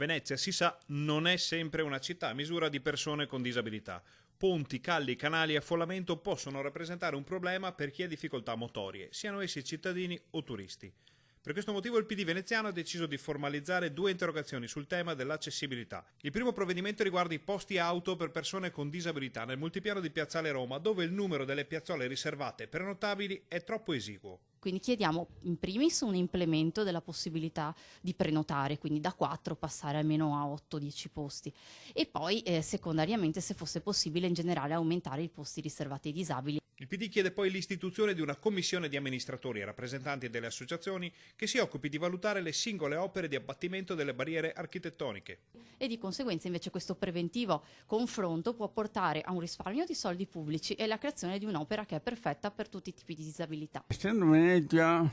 Venezia, si sa, non è sempre una città a misura di persone con disabilità. Ponti, calli, canali e affollamento possono rappresentare un problema per chi ha difficoltà motorie, siano essi cittadini o turisti. Per questo motivo il PD veneziano ha deciso di formalizzare 2 interrogazioni sul tema dell'accessibilità. Il primo provvedimento riguarda i posti auto per persone con disabilità nel multipiano di Piazzale Roma, dove il numero delle piazzole riservate e prenotabili è troppo esiguo. Quindi chiediamo in primis un implemento della possibilità di prenotare, quindi da 4 passare almeno a 8-10 posti e poi secondariamente, se fosse possibile, in generale aumentare i posti riservati ai disabili. Il PD chiede poi l'istituzione di una commissione di amministratori e rappresentanti delle associazioni che si occupi di valutare le singole opere di abbattimento delle barriere architettoniche. E di conseguenza invece questo preventivo confronto può portare a un risparmio di soldi pubblici e alla creazione di un'opera che è perfetta per tutti i tipi di disabilità. Essendo Venezia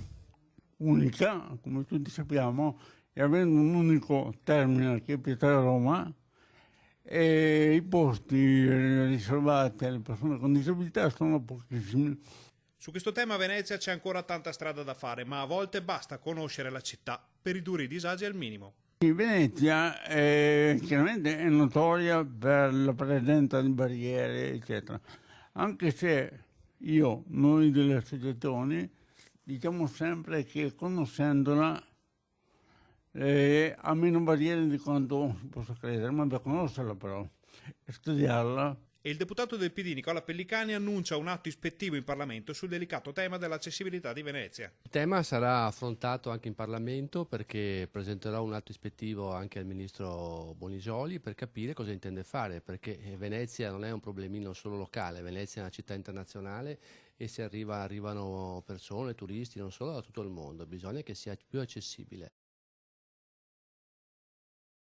unica, come tutti sappiamo, e avendo un unico termine che è Piazzale Roma, e i posti riservati alle persone con disabilità sono pochissimi. Su questo tema a Venezia c'è ancora tanta strada da fare, ma a volte basta conoscere la città per ridurre i disagi al minimo. Venezia chiaramente è notoria per la presenza di barriere, eccetera, anche se noi delle associazioni diciamo sempre che conoscendola ha meno barriere di quanto si possa credere, ma da conoscerla però e studiarla. E il deputato del PD Nicola Pellicani annuncia un atto ispettivo in Parlamento sul delicato tema dell'accessibilità di Venezia. Il tema sarà affrontato anche in Parlamento perché presenterò un atto ispettivo anche al ministro Bonisoli per capire cosa intende fare, perché Venezia non è un problemino solo locale, Venezia è una città internazionale e se arrivano persone, turisti non solo da tutto il mondo, bisogna che sia più accessibile.